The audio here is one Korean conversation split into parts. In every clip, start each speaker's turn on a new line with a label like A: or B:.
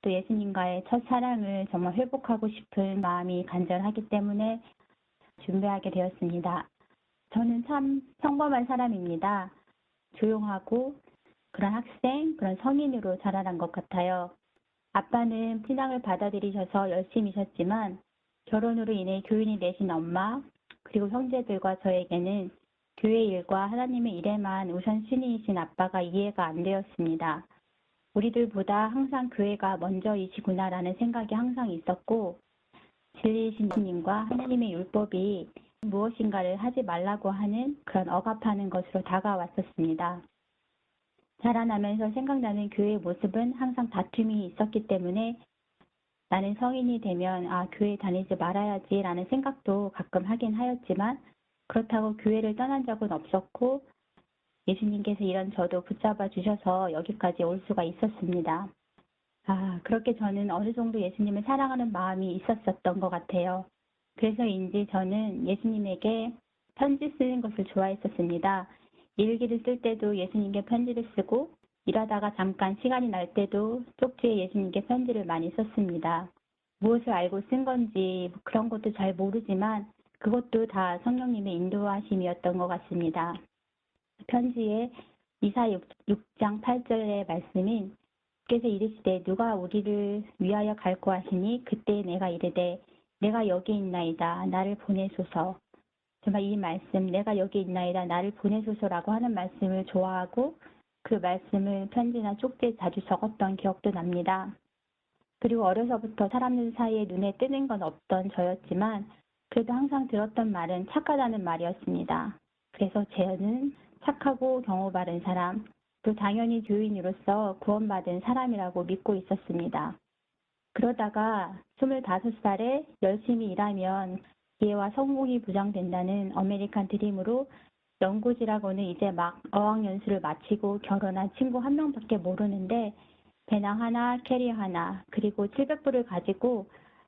A: 또 예수님과의 첫 사랑을 정말 회복하고 싶은 마음이 간절하기 때문에 준비하게 되었습니다. 저는 참 평범한 사람입니다. 조용하고 그런 학생, 그런 성인으로 자라난 것 같아요. 아빠는 신앙을 받아들이셔서 열심히셨지만 결혼으로 인해 교인이 되신 엄마, 그리고 형제들과 저에게는 교회 일과 하나님의 일에만 우선순위이신 아빠가 이해가 안 되었습니다. 우리들보다 항상 교회가 먼저이시구나라는 생각이 항상 있었고, 진리이신 주님과 하나님의 율법이 무엇인가를 하지 말라고 하는 그런 억압하는 것으로 다가왔었습니다. 자라나면서 생각나는 교회의 모습은 항상 다툼이 있었기 때문에 나는 성인이 되면 교회 다니지 말아야지라는 생각도 가끔 하긴 하였지만 그렇다고 교회를 떠난 적은 없었고 예수님께서 이런 저도 붙잡아 주셔서 여기까지 올 수가 있었습니다. 그렇게 저는 어느 정도 예수님을 사랑하는 마음이 있었던 것 같아요. 그래서인지 저는 예수님에게 편지 쓰는 것을 좋아했었습니다. 일기를 쓸 때도 예수님께 편지를 쓰고 일하다가 잠깐 시간이 날 때도 쪽지에 예수님께 편지를 많이 썼습니다. 무엇을 알고 쓴 건지 그런 것도 잘 모르지만 그것도 다 성령님의 인도하심이었던 것 같습니다. 편지에 이사 6장 8절의 말씀인 주께서 이르시되 누가 우리를 위하여 갈고 하시니 그때 내가 이르되 내가 여기 있나이다 나를 보내소서. 정말 이 말씀 내가 여기 있나이다 나를 보내소서라고 하는 말씀을 좋아하고 그 말씀을 편지나 쪽지에 자주 적었던 기억도 납니다. 그리고 어려서부터 사람들 사이에 눈에 뜨는 건 없던 저였지만 그래도 항상 들었던 말은 착하다는 말이었습니다. 그래서 저는 착하고 경호 바른 사람, 또 당연히 교인으로서 구원받은 사람이라고 믿고 있었습니다. 그러다가 25살에 열심히 일하면 기회와 성공이 보장된다는 아메리칸 드림으로 연고지라고는 이제 막 어학연수를 마치고 결혼한 친구 한 명밖에 모르는데 배낭 하나, 캐리어 하나, 그리고 700불을 가지고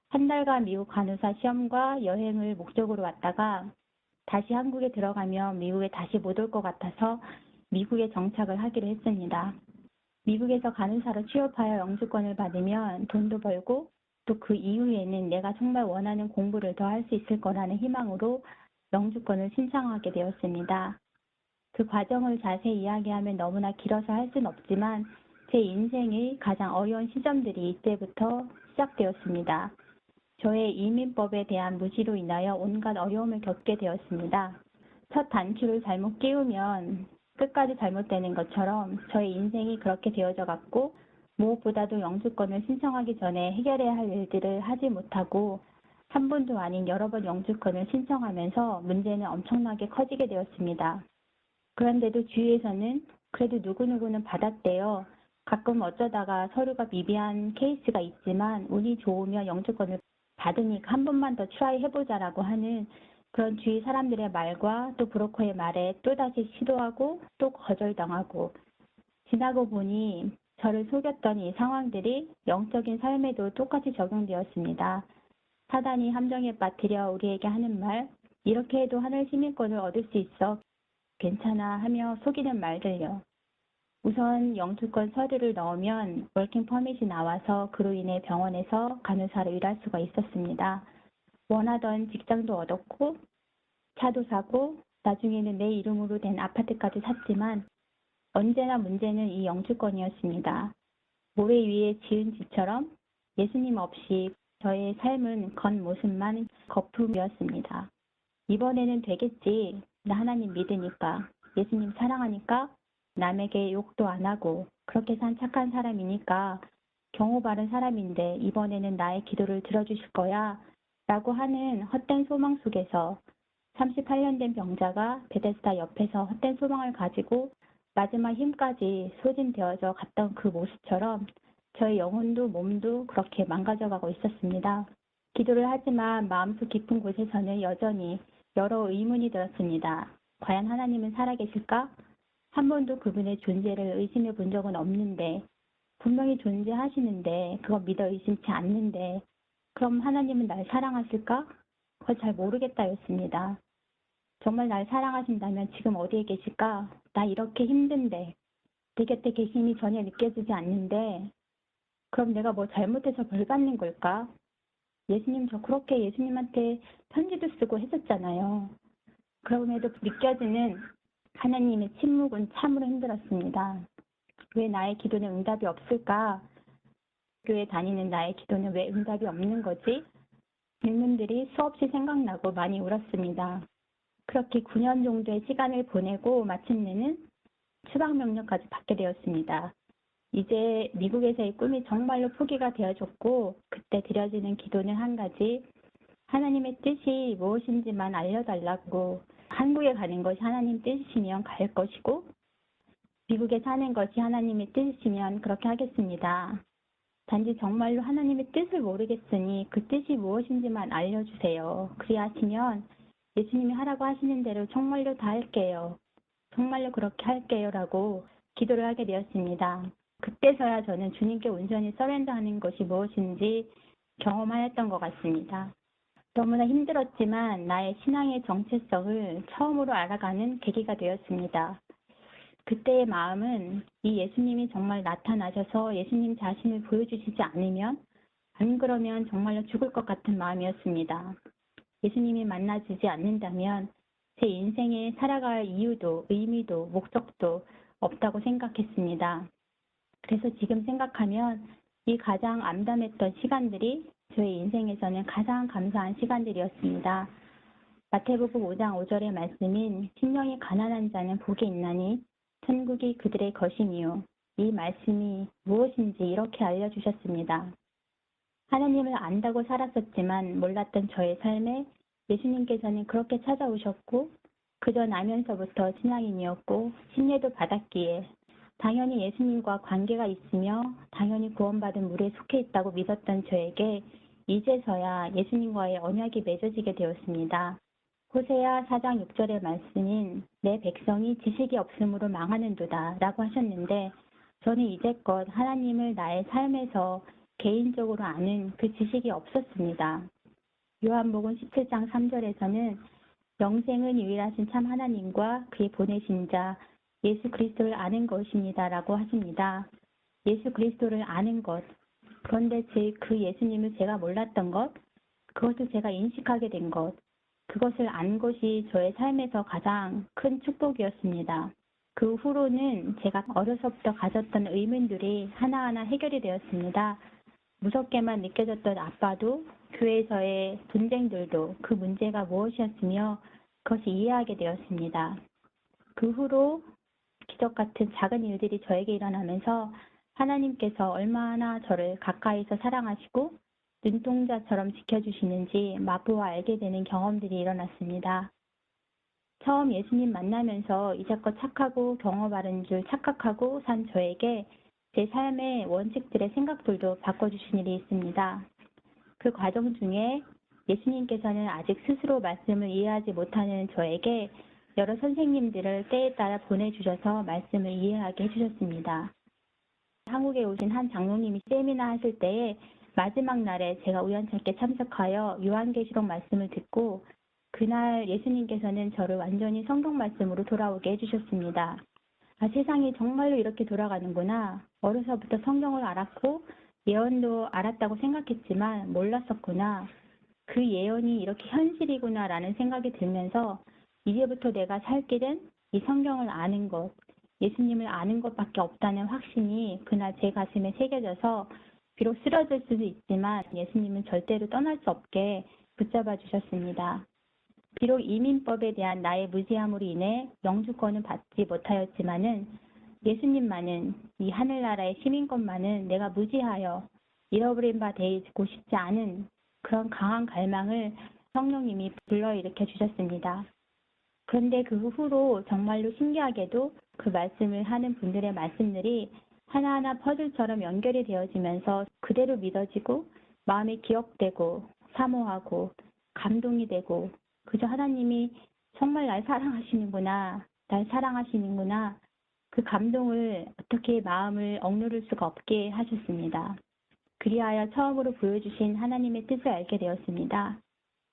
A: 한 달간 미국 간호사 시험과 여행을 목적으로 왔다가 다시 한국에 들어가면 미국에 다시 못 올 것 같아서 미국에 정착을 하기로 했습니다. 미국에서 간호사로 취업하여 영주권을 받으면 돈도 벌고 또 그 이후에는 내가 정말 원하는 공부를 더 할 수 있을 거라는 희망으로 영주권을 신청하게 되었습니다. 그 과정을 자세히 이야기하면 너무나 길어서 할 수는 없지만 제 인생의 가장 어려운 시점들이 이때부터 시작되었습니다. 저의 이민법에 대한 무지로 인하여 온갖 어려움을 겪게 되었습니다. 첫 단추를 잘못 끼우면 끝까지 잘못되는 것처럼 저의 인생이 그렇게 되어져 갔고 무엇보다도 영주권을 신청하기 전에 해결해야 할 일들을 하지 못하고 한 번도 아닌 여러 번 영주권을 신청하면서 문제는 엄청나게 커지게 되었습니다. 그런데도 주위에서는 그래도 누구누구는 받았대요. 가끔 어쩌다가 서류가 미비한 케이스가 있지만 운이 좋으면 영주권을 받으니까 한 번만 더 트라이 해보자라고 하는 그런 주위 사람들의 말과 또 브로커의 말에 또다시 시도하고 또 거절당하고 지나고 보니 저를 속였던 이 상황들이 영적인 삶에도 똑같이 적용되었습니다. 사단이 함정에 빠뜨려 우리에게 하는 말, 이렇게 해도 하늘 시민권을 얻을 수 있어 괜찮아 하며 속이는 말들요. 우선 영주권 서류를 넣으면 워킹 퍼밋이 나와서 그로 인해 병원에서 간호사로 일할 수가 있었습니다. 원하던 직장도 얻었고 차도 사고 나중에는 내 이름으로 된 아파트까지 샀지만 언제나 문제는 이 영주권이었습니다. 모래 위에 지은 집처럼 예수님 없이 저의 삶은 겉모습만 거품이었습니다. 이번에는 되겠지. 나 하나님 믿으니까, 예수님 사랑하니까 남에게 욕도 안 하고 그렇게 산 착한 사람이니까 경호 바른 사람인데 이번에는 나의 기도를 들어주실 거야 라고 하는 헛된 소망 속에서 38년 된 병자가 베데스다 옆에서 헛된 소망을 가지고 마지막 힘까지 소진되어져 갔던 그 모습처럼 저의 영혼도 몸도 그렇게 망가져가고 있었습니다. 기도를 하지만 마음속 깊은 곳에서는 여전히 여러 의문이 들었습니다. 과연 하나님은 살아계실까? 한 번도 그분의 존재를 의심해 본 적은 없는데 분명히 존재하시는데 그거 믿어 의심치 않는데 그럼 하나님은 날 사랑하실까? 그걸 잘 모르겠다였습니다. 정말 날 사랑하신다면 지금 어디에 계실까? 나 이렇게 힘든데 내 곁에 계심이 전혀 느껴지지 않는데 그럼 내가 뭐 잘못해서 벌 받는 걸까? 예수님 저 그렇게 예수님한테 편지도 쓰고 했었잖아요. 그럼에도 느껴지는 하나님의 침묵은 참으로 힘들었습니다. 왜 나의 기도는 응답이 없을까? 교회 다니는 나의 기도는 왜 응답이 없는 거지? 질문들이 수없이 생각나고 많이 울었습니다. 그렇게 9년 정도의 시간을 보내고 마침내는 추방 명령까지 받게 되었습니다. 이제 미국에서의 꿈이 정말로 포기가 되어졌고 그때 드려지는 기도는 한 가지, 하나님의 뜻이 무엇인지만 알려달라고. 한국에 가는 것이 하나님 뜻이시면 갈 것이고 미국에 사는 것이 하나님의 뜻이시면 그렇게 하겠습니다. 단지 정말로 하나님의 뜻을 모르겠으니 그 뜻이 무엇인지만 알려주세요. 그리하시면 예수님이 하라고 하시는 대로 정말로 다 할게요. 정말로 그렇게 할게요 라고 기도를 하게 되었습니다. 그때서야 저는 주님께 온전히 서렌더하는 것이 무엇인지 경험하였던 것 같습니다. 너무나 힘들었지만 나의 신앙의 정체성을 처음으로 알아가는 계기가 되었습니다. 그때의 마음은 이 예수님이 정말 나타나셔서 예수님 자신을 보여주시지 않으면, 안 그러면 정말로 죽을 것 같은 마음이었습니다. 예수님이 만나주지 않는다면 제 인생에 살아갈 이유도 의미도 목적도 없다고 생각했습니다. 그래서 지금 생각하면 이 가장 암담했던 시간들이 저의 인생에서는 가장 감사한 시간들이었습니다. 마태복음 5장 5절의 말씀인 심령이 가난한 자는 복이 있나니 천국이 그들의 것이니요. 이 말씀이 무엇인지 이렇게 알려주셨습니다. 하나님을 안다고 살았었지만 몰랐던 저의 삶에 예수님께서는 그렇게 찾아오셨고 그저 나면서부터 신앙인이었고 신뢰도 받았기에 당연히 예수님과 관계가 있으며 당연히 구원받은 물에 속해 있다고 믿었던 저에게 이제서야 예수님과의 언약이 맺어지게 되었습니다. 호세아 4장 6절의 말씀인 내 백성이 지식이 없으므로 망하는도다 라고 하셨는데 저는 이제껏 하나님을 나의 삶에서 개인적으로 아는 그 지식이 없었습니다. 요한복음 17장 3절에서는 영생은 유일하신 참 하나님과 그의 보내신 자 예수 그리스도를 아는 것입니다 라고 하십니다. 예수 그리스도를 아는 것, 그런데 그 예수님을 제가 몰랐던 것, 그것을 제가 인식하게 된 것, 그것을 안 것이 저의 삶에서 가장 큰 축복이었습니다. 그 후로는 제가 어려서부터 가졌던 의문들이 하나하나 해결이 되었습니다. 무섭게만 느껴졌던 아빠도 교회에서의 분쟁들도 그 문제가 무엇이었으며 그것이 이해하게 되었습니다. 그 후로 기적 같은 작은 일들이 저에게 일어나면서 하나님께서 얼마나 저를 가까이서 사랑하시고 눈동자처럼 지켜주시는지 맛보아 알게 되는 경험들이 일어났습니다. 처음 예수님 만나면서 이제껏 착하고 경험 바른 줄 착각하고 산 저에게 제 삶의 원칙들의 생각들도 바꿔주신 일이 있습니다. 그 과정 중에 예수님께서는 아직 스스로 말씀을 이해하지 못하는 저에게 여러 선생님들을 때에 따라 보내주셔서 말씀을 이해하게 해주셨습니다. 한국에 오신 한 장로님이 세미나 하실 때에 마지막 날에 제가 우연찮게 참석하여 요한계시록 말씀을 듣고 그날 예수님께서는 저를 완전히 성경 말씀으로 돌아오게 해주셨습니다. 아, 세상이 정말로 이렇게 돌아가는구나. 어려서부터 성경을 알았고 예언도 알았다고 생각했지만 몰랐었구나. 그 예언이 이렇게 현실이구나 라는 생각이 들면서 이제부터 내가 살 길은 이 성경을 아는 것, 예수님을 아는 것밖에 없다는 확신이 그날 제 가슴에 새겨져서 비록 쓰러질 수도 있지만 예수님은 절대로 떠날 수 없게 붙잡아 주셨습니다. 비록 이민법에 대한 나의 무지함으로 인해 영주권을 받지 못하였지만은 예수님만은 이 하늘나라의 시민권만은 내가 무지하여 잃어버린 바 되고 싶지 않은 그런 강한 갈망을 성령님이 불러일으켜 주셨습니다. 그런데 그 후로 정말로 신기하게도 그 말씀을 하는 분들의 말씀들이 하나하나 퍼즐처럼 연결이 되어지면서 그대로 믿어지고 마음에 기억되고 사모하고 감동이 되고 그저 하나님이 정말 날 사랑하시는구나, 날 사랑하시는구나 그 감동을 어떻게 마음을 억누를 수가 없게 하셨습니다. 그리하여 처음으로 보여주신 하나님의 뜻을 알게 되었습니다.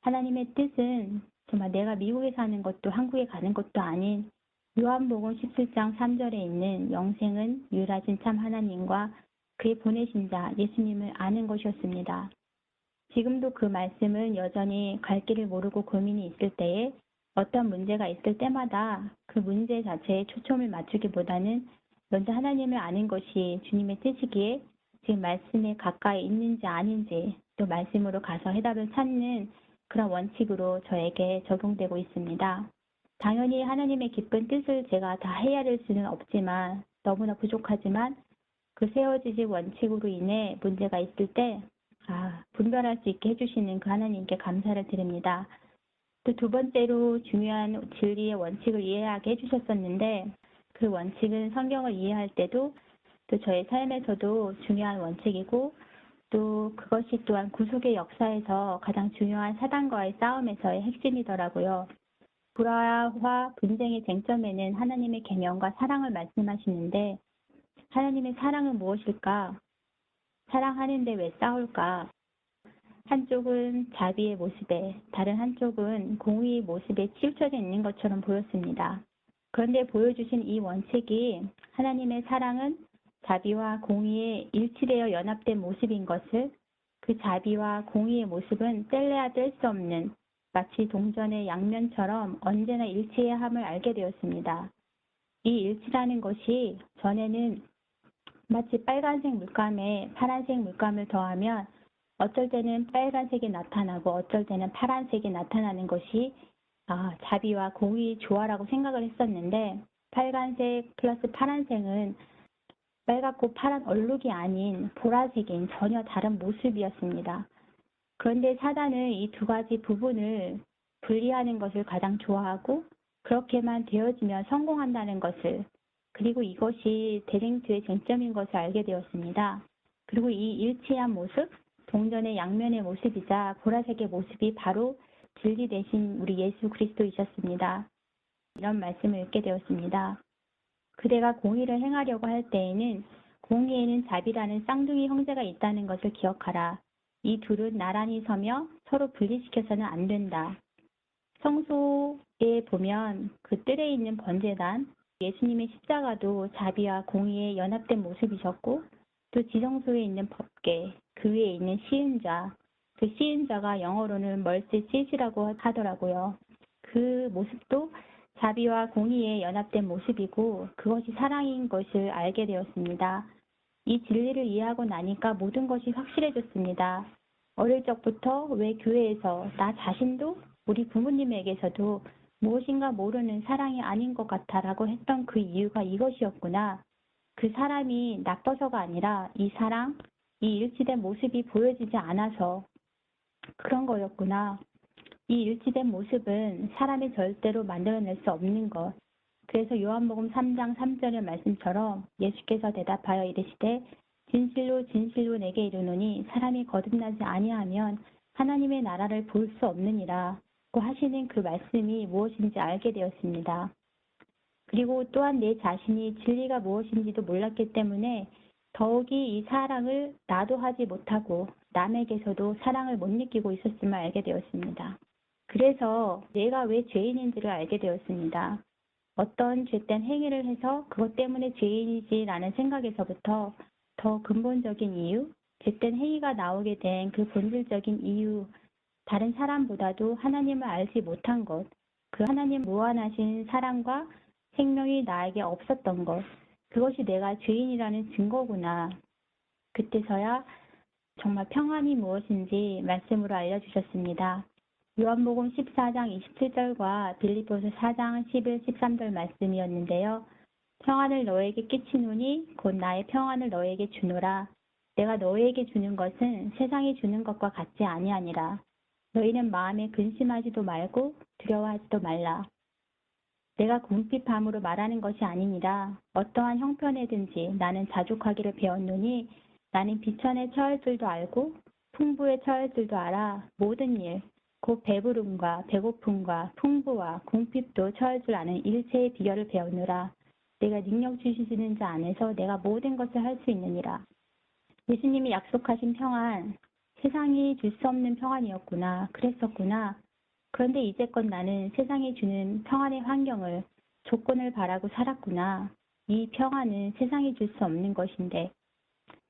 A: 하나님의 뜻은 정말 내가 미국에 사는 것도 한국에 가는 것도 아닌 요한복음 17장 3절에 있는 영생은 유일하신 참 하나님과 그의 보내신 자 예수님을 아는 것이었습니다. 지금도 그 말씀은 여전히 갈 길을 모르고 고민이 있을 때에 어떤 문제가 있을 때마다 그 문제 자체에 초점을 맞추기보다는 먼저 하나님을 아는 것이 주님의 뜻이기에 지금 말씀에 가까이 있는지 아닌지 또 말씀으로 가서 해답을 찾는 그런 원칙으로 저에게 적용되고 있습니다. 당연히 하나님의 깊은 뜻을 제가 다 헤아릴 수는 없지만 너무나 부족하지만 그 세워지신 원칙으로 인해 문제가 있을 때 분별할 수 있게 해주시는 그 하나님께 감사를 드립니다. 또 두 번째로 중요한 진리의 원칙을 이해하게 해주셨었는데 그 원칙은 성경을 이해할 때도 또 저의 삶에서도 중요한 원칙이고 또 그것이 또한 구속의 역사에서 가장 중요한 사단과의 싸움에서의 핵심이더라고요. 불화와 분쟁의 쟁점에는 하나님의 계명과 사랑을 말씀하시는데 하나님의 사랑은 무엇일까? 사랑하는데 왜 싸울까? 한쪽은 자비의 모습에 다른 한쪽은 공의의 모습에 치우쳐져 있는 것처럼 보였습니다. 그런데 보여주신 이 원칙이 하나님의 사랑은 자비와 공의에 일치되어 연합된 모습인 것을 그 자비와 공의의 모습은 뗄래야 뗄 수 없는 마치 동전의 양면처럼 언제나 일치해야 함을 알게 되었습니다. 이 일치라는 것이 전에는 마치 빨간색 물감에 파란색 물감을 더하면 어쩔 때는 빨간색이 나타나고 어쩔 때는 파란색이 나타나는 것이 자비와 공의의 조화라고 생각을 했었는데 빨간색 플러스 파란색은 빨갛고 파란 얼룩이 아닌 보라색인 전혀 다른 모습이었습니다. 그런데 사단은 이 두 가지 부분을 분리하는 것을 가장 좋아하고 그렇게만 되어지면 성공한다는 것을 그리고 이것이 대쟁투의 쟁점인 것을 알게 되었습니다. 그리고 이 일치한 모습, 동전의 양면의 모습이자 보라색의 모습이 바로 진리 대신 우리 예수 그리스도이셨습니다. 이런 말씀을 읽게 되었습니다. 그대가 공의를 행하려고 할 때에는 공의에는 자비라는 쌍둥이 형제가 있다는 것을 기억하라. 이 둘은 나란히 서며 서로 분리시켜서는 안 된다. 성소에 보면 그 뜰에 있는 번제단, 예수님의 십자가도 자비와 공의에 연합된 모습이셨고 또 지성소에 있는 법궤, 그 위에 있는 시은자, 그 시은자가 영어로는 멀시 시즈라고 하더라고요. 그 모습도 자비와 공의에 연합된 모습이고 그것이 사랑인 것을 알게 되었습니다. 이 진리를 이해하고 나니까 모든 것이 확실해졌습니다. 어릴 적부터 왜 교회에서 나 자신도 우리 부모님에게서도 무엇인가 모르는 사랑이 아닌 것 같아라고 했던 그 이유가 이것이었구나. 그 사람이 나빠서가 아니라 이 사랑, 이 일치된 모습이 보여지지 않아서 그런 거였구나. 이 일치된 모습은 사람이 절대로 만들어낼 수 없는 것. 그래서 요한복음 3장 3절의 말씀처럼 예수께서 대답하여 이르시되 진실로 진실로 내게 이르노니 사람이 거듭나지 아니하면 하나님의 나라를 볼 수 없느니라 고 하시는 그 말씀이 무엇인지 알게 되었습니다. 그리고 또한 내 자신이 진리가 무엇인지도 몰랐기 때문에 더욱이 이 사랑을 나도 하지 못하고 남에게서도 사랑을 못 느끼고 있었음을 알게 되었습니다. 그래서 내가 왜 죄인인지를 알게 되었습니다. 어떤 죄된 행위를 해서 그것 때문에 죄인이지라는 생각에서부터 더 근본적인 이유, 죄된 행위가 나오게 된 그 본질적인 이유, 다른 사람보다도 하나님을 알지 못한 것, 그 하나님 무한하신 사랑과 생명이 나에게 없었던 것, 그것이 내가 죄인이라는 증거구나. 그때서야 정말 평안이 무엇인지 말씀으로 알려주셨습니다. 요한복음 14장 27절과 빌립보서 4장 11, 13절 말씀이었는데요. 평안을 너에게 끼치노니 곧 나의 평안을 너에게 주노라. 내가 너에게 주는 것은 세상이 주는 것과 같지 아니하니라. 너희는 마음에 근심하지도 말고 두려워하지도 말라. 내가 궁핍함으로 말하는 것이 아니니라. 어떠한 형편에든지 나는 자족하기를 배웠노니 나는 비천에 처할 줄도 알고 풍부에 처할 줄도 알아. 모든 일, 곧 배부름과 배고픔과 풍부와 궁핍도 처할 줄 아는 일체의 비결을 배우느라. 내가 능력 주시는 자 안에서 내가 모든 것을 할 수 있느니라. 예수님이 약속하신 평안, 세상이 줄 수 없는 평안이었구나. 그랬었구나. 그런데 이제껏 나는 세상이 주는 평안의 환경을, 조건을 바라고 살았구나. 이 평안은 세상이 줄 수 없는 것인데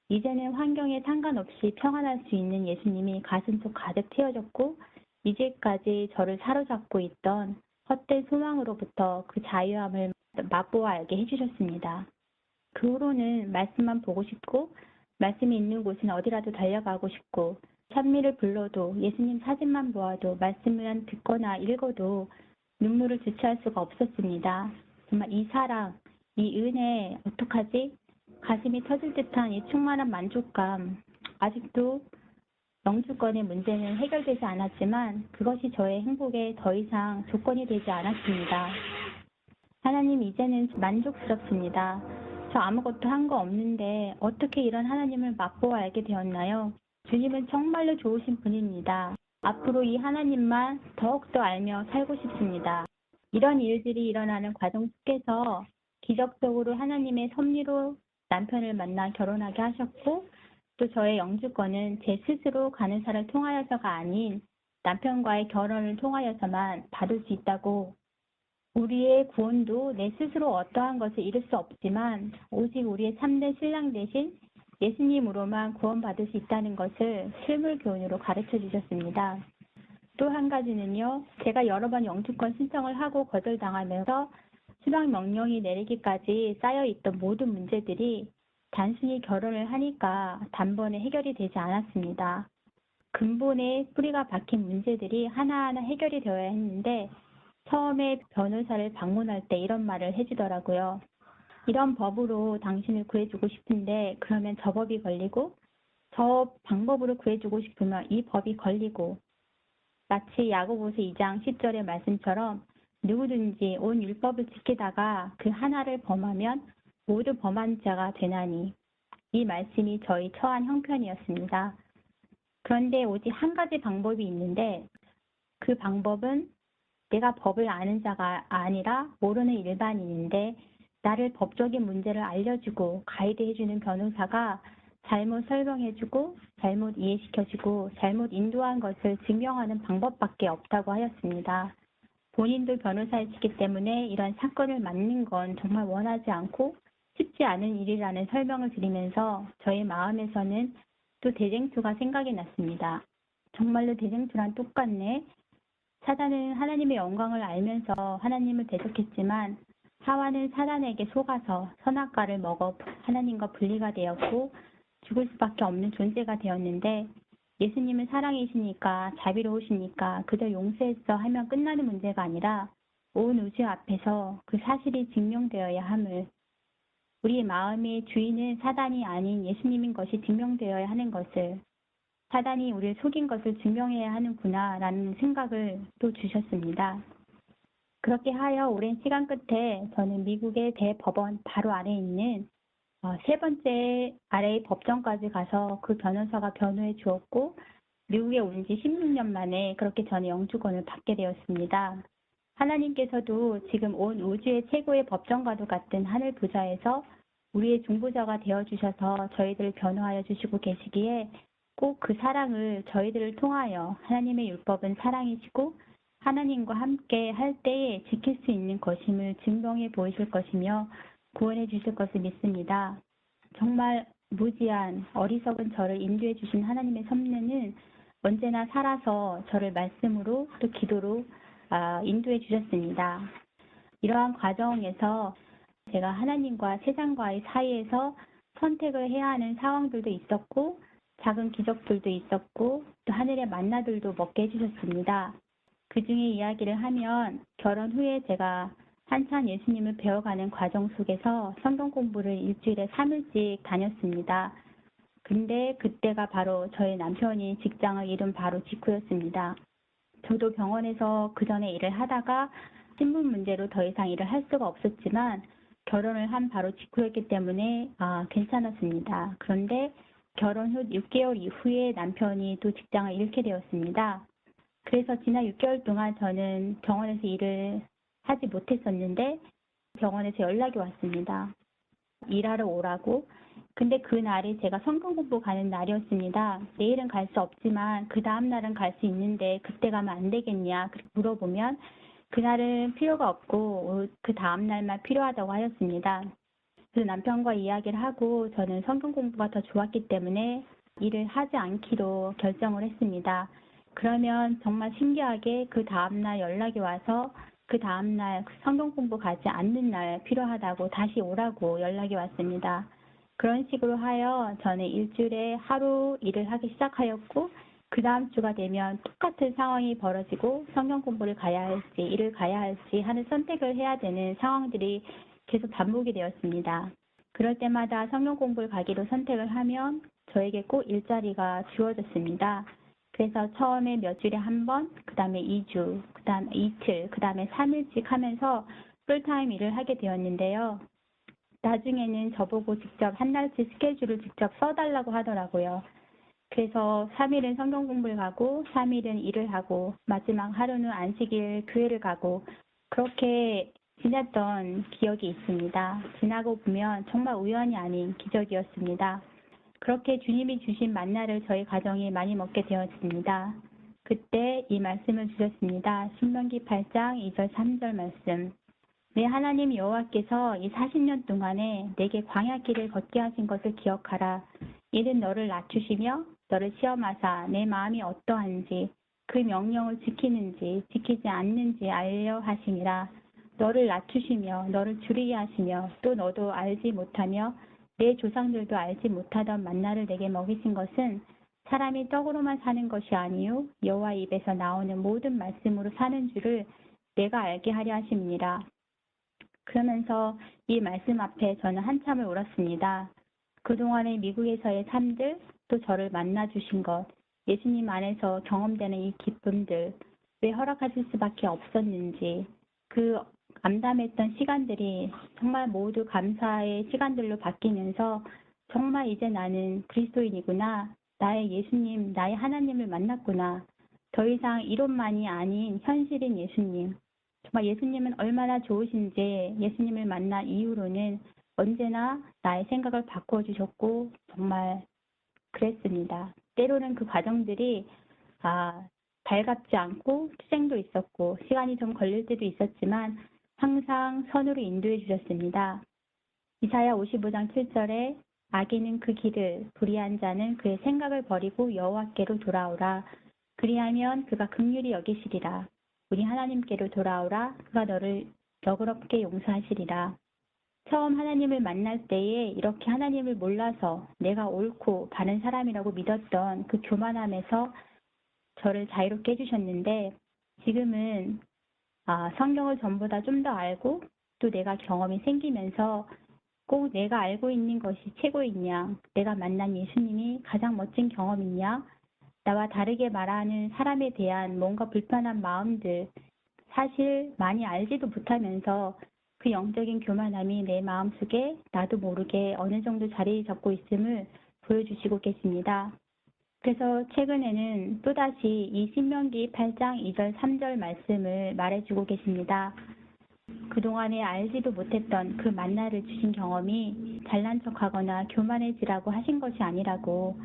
A: 이제는 환경에 상관없이 평안할 수 있는 예수님이 가슴속 가득 채워졌고 이제까지 저를 사로잡고 있던 헛된 소망으로부터 그 자유함을 맛보아 알게 해주셨습니다. 그 후로는 말씀만 보고 싶고 말씀이 있는 곳은 어디라도 달려가고 싶고 찬미를 불러도 예수님 사진만 보아도 말씀만 듣거나 읽어도 눈물을 주체할 수가 없었습니다. 정말 이 사랑, 이 은혜 어떡하지? 가슴이 터질 듯한 이 충만한 만족감. 아직도 영주권의 문제는 해결되지 않았지만 그것이 저의 행복에 더 이상 조건이 되지 않았습니다. 하나님, 이제는 만족스럽습니다. 저 아무것도 한 거 없는데 어떻게 이런 하나님을 맛보아 알게 되었나요? 주님은 정말로 좋으신 분입니다. 앞으로 이 하나님만 더욱더 알며 살고 싶습니다. 이런 일들이 일어나는 과정 속에서 기적적으로 하나님의 섭리로 남편을 만나 결혼하게 하셨고 또 저의 영주권은 제 스스로 간호사를 통하여서가 아닌 남편과의 결혼을 통하여서만 받을 수 있다고, 우리의 구원도 내 스스로 어떠한 것을 이룰 수 없지만 오직 우리의 참된 신랑 대신 예수님으로만 구원받을 수 있다는 것을 실물 교훈으로 가르쳐 주셨습니다. 또 한 가지는요, 제가 여러 번 영주권 신청을 하고 거절당하면서 수락 명령이 내리기까지 쌓여있던 모든 문제들이 단순히 결혼을 하니까 단번에 해결이 되지 않았습니다. 근본에 뿌리가 박힌 문제들이 하나하나 해결이 되어야 했는데 처음에 변호사를 방문할 때 이런 말을 해주더라고요. 이런 법으로 당신을 구해주고 싶은데 그러면 저 법이 걸리고 저 방법으로 구해주고 싶으면 이 법이 걸리고, 마치 야고보서 2장 10절의 말씀처럼 누구든지 온 율법을 지키다가 그 하나를 범하면 모두 범한 자가 되나니, 이 말씀이 저희 처한 형편이었습니다. 그런데 오직 한 가지 방법이 있는데 그 방법은 내가 법을 아는 자가 아니라 모르는 일반인인데 나를 법적인 문제를 알려주고 가이드해주는 변호사가 잘못 설명해주고 잘못 이해시켜주고 잘못 인도한 것을 증명하는 방법밖에 없다고 하였습니다. 본인도 변호사이시기 때문에 이런 사건을 맡는 건 정말 원하지 않고 쉽지 않은 일이라는 설명을 드리면서 저의 마음에서는 또 대쟁투가 생각이 났습니다. 정말로 대쟁투란 똑같네. 사단은 하나님의 영광을 알면서 하나님을 대적했지만 하와는 사단에게 속아서 선악과를 먹어 하나님과 분리가 되었고 죽을 수밖에 없는 존재가 되었는데, 예수님은 사랑이시니까 자비로우시니까 그저 용서했어 하면 끝나는 문제가 아니라 온 우주 앞에서 그 사실이 증명되어야 함을, 우리의 마음의 주인은 사단이 아닌 예수님인 것이 증명되어야 하는 것을, 사단이 우리를 속인 것을 증명해야 하는구나 라는 생각을 또 주셨습니다. 그렇게 하여 오랜 시간 끝에 저는 미국의 대법원 바로 아래에 있는 세 번째 아래의 법정까지 가서 그 변호사가 변호해 주었고 미국에 온 지 16년 만에 그렇게 저는 영주권을 받게 되었습니다. 하나님께서도 지금 온 우주의 최고의 법정과도 같은 하늘 부자에서 우리의 중보자가 되어주셔서 저희들을 변호하여 주시고 계시기에 꼭 그 사랑을 저희들을 통하여, 하나님의 율법은 사랑이시고 하나님과 함께 할 때에 지킬 수 있는 것임을 증명해 보이실 것이며 구원해 주실 것을 믿습니다. 정말 무지한 어리석은 저를 인도해 주신 하나님의 섭리는 언제나 살아서 저를 말씀으로 또 기도로 인도해 주셨습니다. 이러한 과정에서 제가 하나님과 세상과의 사이에서 선택을 해야 하는 상황들도 있었고 작은 기적들도 있었고 또 하늘의 만나들도 먹게 해주셨습니다. 그 중에 이야기를 하면 결혼 후에 제가 한참 예수님을 배워가는 과정 속에서 성경 공부를 일주일에 3일씩 다녔습니다. 근데 그때가 바로 저희 남편이 직장을 잃은 바로 직후였습니다. 저도 병원에서 그 전에 일을 하다가 신분 문제로 더 이상 일을 할 수가 없었지만 결혼을 한 바로 직후였기 때문에 괜찮았습니다. 그런데 결혼 후 6개월 이후에 남편이 또 직장을 잃게 되었습니다. 그래서 지난 6개월 동안 저는 병원에서 일을 하지 못했었는데 병원에서 연락이 왔습니다. 일하러 오라고. 근데 그 날이 제가 성경 공부 가는 날이었습니다. 내일은 갈 수 없지만 그 다음 날은 갈 수 있는데 그때 가면 안 되겠냐 물어보면 그날은 필요가 없고 그 다음 날만 필요하다고 하였습니다. 그래서 남편과 이야기를 하고 저는 성경 공부가 더 좋았기 때문에 일을 하지 않기로 결정을 했습니다. 그러면 정말 신기하게 그 다음날 연락이 와서 그 다음날 성경 공부 가지 않는 날 필요하다고 다시 오라고 연락이 왔습니다. 그런 식으로 하여 저는 일주일에 하루 일을 하기 시작하였고 그 다음 주가 되면 똑같은 상황이 벌어지고 성경 공부를 가야 할지 일을 가야 할지 하는 선택을 해야 되는 상황들이 계속 반복이 되었습니다. 그럴 때마다 성경 공부를 가기로 선택을 하면 저에게 꼭 일자리가 주어졌습니다. 그래서 처음에 몇 주일에 한 번, 그 다음에 2주, 그 다음에 이틀, 그 다음에 3일씩 하면서 풀타임 일을 하게 되었는데요. 나중에는 저보고 직접 한 달치 스케줄을 직접 써달라고 하더라고요. 그래서 3일은 성경 공부를 가고 3일은 일을 하고 마지막 하루는 안식일 교회를 가고 그렇게 지냈던 기억이 있습니다. 지나고 보면 정말 우연이 아닌 기적이었습니다. 그렇게 주님이 주신 만나를 저희 가정이 많이 먹게 되었습니다. 그때 이 말씀을 주셨습니다. 신명기 8장 2절 3절 말씀. 내 하나님 여호와께서 이 40년 동안에 내게 광야길을 걷게 하신 것을 기억하라. 이는 너를 낮추시며 너를 시험하사 내 마음이 어떠한지 그 명령을 지키는지 지키지 않는지 알려 하심이라. 너를 낮추시며 너를 줄이게 하시며 또 너도 알지 못하며 내 조상들도 알지 못하던 만나를 내게 먹이신 것은 사람이 떡으로만 사는 것이 아니요 여호와 입에서 나오는 모든 말씀으로 사는 줄을 내가 알게 하려 하심이니라. 그러면서 이 말씀 앞에 저는 한참을 울었습니다. 그동안의 미국에서의 삶들, 또 저를 만나주신 것, 예수님 안에서 경험되는 이 기쁨들, 왜 허락하실 수밖에 없었는지, 그 암담했던 시간들이 정말 모두 감사의 시간들로 바뀌면서 정말 이제 나는 그리스도인이구나, 나의 예수님, 나의 하나님을 만났구나, 더 이상 이론만이 아닌 현실인 예수님, 정말 예수님은 얼마나 좋으신지 예수님을 만난 이후로는 언제나 나의 생각을 바꿔주셨고 정말 그랬습니다. 때로는 그 과정들이 달갑지 않고 투쟁도 있었고 시간이 좀 걸릴 때도 있었지만 항상 선으로 인도해 주셨습니다. 이사야 55장 7절에 악인은 그 길을 불의한 자는 그의 생각을 버리고 여호와께로 돌아오라. 그리하면 그가 긍휼히 여기시리라. 우리 하나님께로 돌아오라. 그가 너를 너그럽게 용서하시리라. 처음 하나님을 만날 때에 이렇게 하나님을 몰라서 내가 옳고 바른 사람이라고 믿었던 그 교만함에서 저를 자유롭게 해주셨는데 지금은 성경을 전보다 좀 더 알고 또 내가 경험이 생기면서 꼭 내가 알고 있는 것이 최고이냐, 내가 만난 예수님이 가장 멋진 경험이냐, 나와 다르게 말하는 사람에 대한 뭔가 불편한 마음들, 사실 많이 알지도 못하면서 그 영적인 교만함이 내 마음속에 나도 모르게 어느 정도 자리 잡고 있음을 보여주시고 계십니다. 그래서 최근에는 또다시 이 신명기 8장 2절 3절 말씀을 말해주고 계십니다. 그동안에 알지도 못했던 그 만나를 주신 경험이 잘난 척하거나 교만해지라고 하신 것이 아니라고,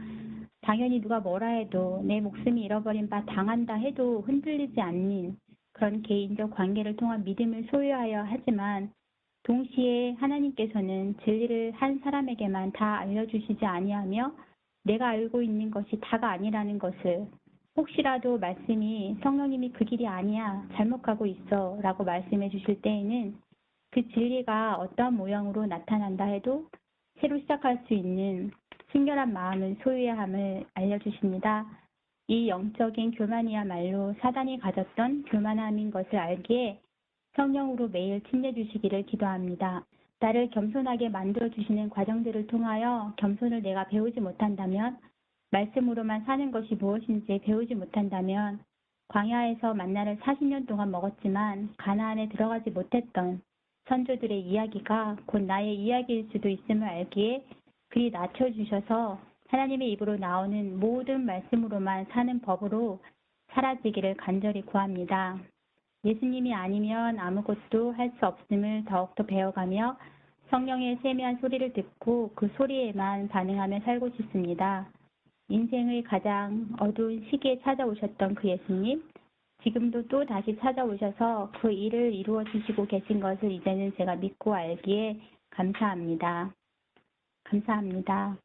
A: 당연히 누가 뭐라 해도 내 목숨이 잃어버린 바 당한다 해도 흔들리지 않는 그런 개인적 관계를 통한 믿음을 소유하여 하지만 동시에 하나님께서는 진리를 한 사람에게만 다 알려주시지 아니하며 내가 알고 있는 것이 다가 아니라는 것을, 혹시라도 말씀이 성령님이 그 길이 아니야, 잘못 가고 있어 라고 말씀해 주실 때에는 그 진리가 어떠한 모양으로 나타난다 해도 새로 시작할 수 있는 순결한 마음을 소유해야 함을 알려주십니다. 이 영적인 교만이야말로 사단이 가졌던 교만함인 것을 알기에 성령으로 매일 침례주시기를 기도합니다. 나를 겸손하게 만들어주시는 과정들을 통하여 겸손을 내가 배우지 못한다면, 말씀으로만 사는 것이 무엇인지 배우지 못한다면 광야에서 만나를 40년 동안 먹었지만 가나안에 들어가지 못했던 선조들의 이야기가 곧 나의 이야기일 수도 있음을 알기에 그리 낮춰주셔서 하나님의 입으로 나오는 모든 말씀으로만 사는 법으로 사라지기를 간절히 구합니다. 예수님이 아니면 아무것도 할 수 없음을 더욱더 배워가며 성령의 세미한 소리를 듣고 그 소리에만 반응하며 살고 싶습니다. 인생의 가장 어두운 시기에 찾아오셨던 그 예수님, 지금도 또 다시 찾아오셔서 그 일을 이루어 주시고 계신 것을 이제는 제가 믿고 알기에 감사합니다. 감사합니다.